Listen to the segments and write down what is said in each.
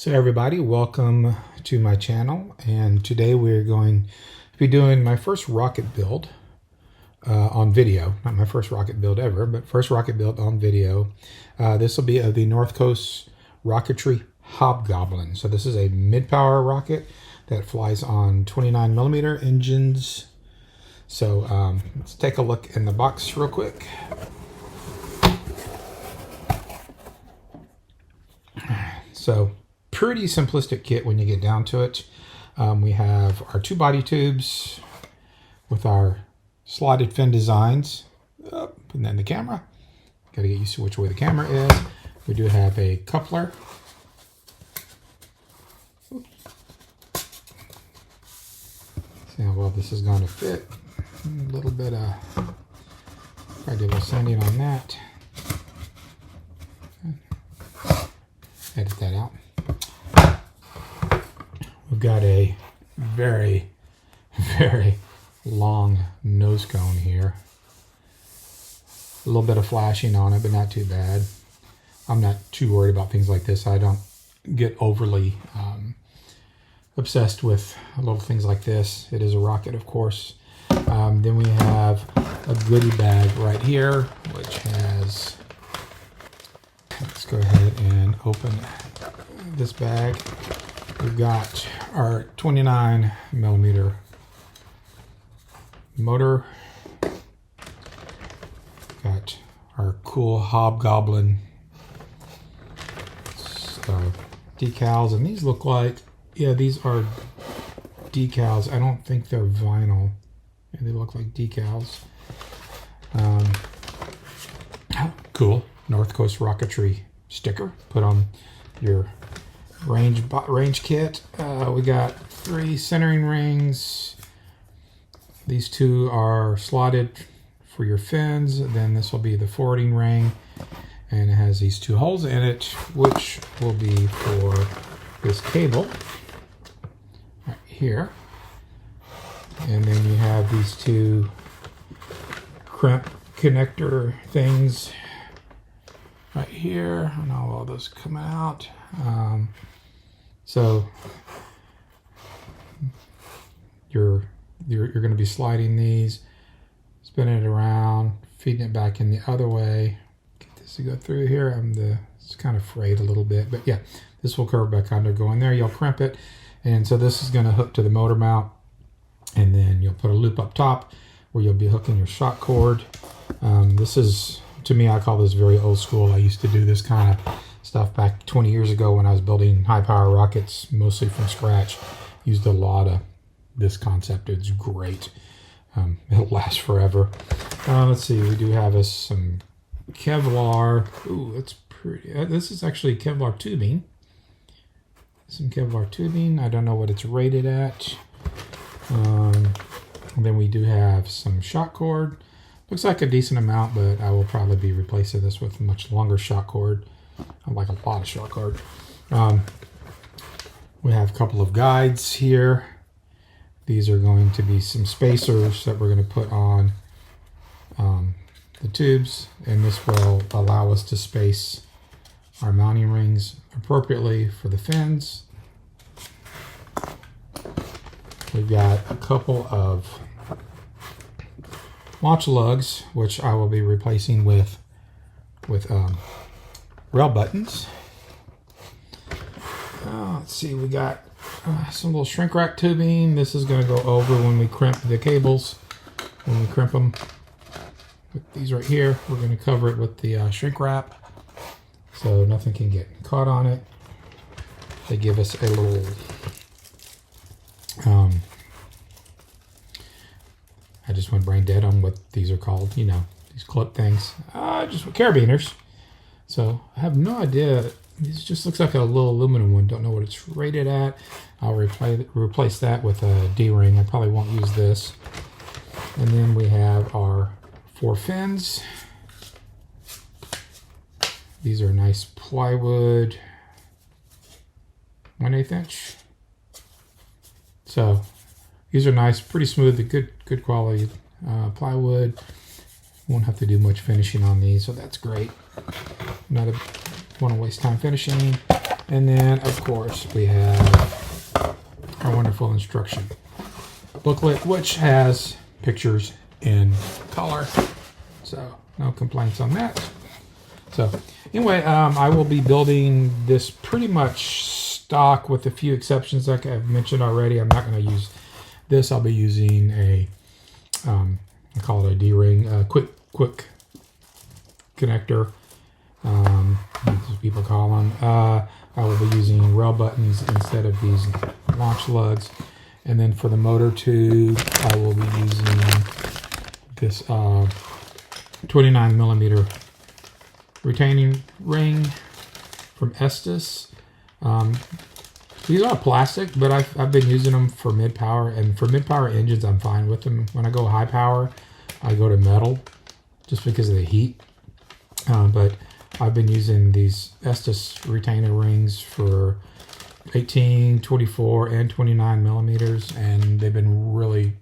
So everybody, welcome to my channel, and today we're going to be doing my first rocket build on video. Not my first rocket build ever, but first rocket build on video. This will be of the North Coast Rocketry Hobgoblin. So this is a mid-power rocket that flies on 29mm engines. So let's take a look in the box real quick. So pretty simplistic kit when you get down to it. We have our two body tubes with our slotted fin designs. Putting that in the camera. Got to get used to which way the camera is. We do have a coupler. See how well this is going to fit. A little bit of, I did a little sanding on that. Edit that out. We've got a very, very long nose cone here. A little bit of flashing on it, but not too bad. I'm not too worried about things like this. I don't get overly obsessed with little things like this. It is a rocket, of course. Then we have a goodie bag right here, which has, let's go ahead and open this bag. We've got our 29mm motor. Got our cool Hobgoblin decals, and these look like, yeah, these are decals. I don't think they're vinyl, and they look like decals. Cool North Coast Rocketry sticker. Put on your range kit. We got 3 centering rings. These 2 are slotted for your fins. Then this will be the forwarding ring, and it has these 2 holes in it, which will be for this cable right here. And then you have these 2 crimp connector things right here, and all those come out. So you're going to be sliding these, spinning it around, feeding it back in the other way. Get this to go through here. It's kind of frayed a little bit, but yeah, this will curve back under, go in there. You'll crimp it, and so this is going to hook to the motor mount, and then you'll put a loop up top where you'll be hooking your shock cord. This is, to me, I call this very old school. I used to do this kind of stuff back 20 years ago when I was building high power rockets, mostly from scratch. Used a lot of this concept. It's great. It'll last forever. Let's see, we do have some Kevlar. Ooh, that's pretty. This is actually Kevlar tubing. Some Kevlar tubing. I don't know what it's rated at. And then we do have some shock cord. Looks like a decent amount, but I will probably be replacing this with a much longer shock cord. I like a lot of shock cord. We have a couple of guides here. These are going to be some spacers that we're going to put on the tubes, and this will allow us to space our mounting rings appropriately for the fins. We've got a couple of launch lugs, which I will be replacing with rail buttons. Let's see, we got some little shrink wrap tubing. This is going to go over when we crimp the cables. When we crimp them with these right here, we're going to cover it with the shrink wrap so nothing can get caught on it. They give us a little I just went brain dead on what these are called, you know, these clip things. Just carabiners. So I have no idea. This just looks like a little aluminum one. Don't know what it's rated at. I'll replace that with a D-ring. I probably won't use this. And then we have our 4 fins. These are nice plywood, 1/8 inch. So these are nice, pretty smooth, good quality plywood. Won't have to do much finishing on these, so that's great. Not want to waste time finishing. And then, of course, we have our wonderful instruction booklet, which has pictures in color. So no complaints on that. So anyway, I will be building this pretty much stock with a few exceptions like I've mentioned already. I'm not going to use this. I'll be using a, I call it a D-ring, quick connector, as people call them. I will be using rail buttons instead of these launch lugs. And then for the motor tube, I will be using this 29 millimeter retaining ring from Estes. These are plastic, but I've been using them for mid-power, and for mid-power engines, I'm fine with them. When I go high power, I go to metal just because of the heat. But I've been using these Estes retainer rings for 18, 24, and 29 millimeters, and they've been really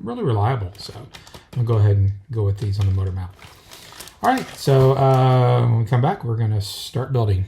reliable. So I'm gonna go ahead and go with these on the motor mount. All right, so when we come back, we're gonna start building.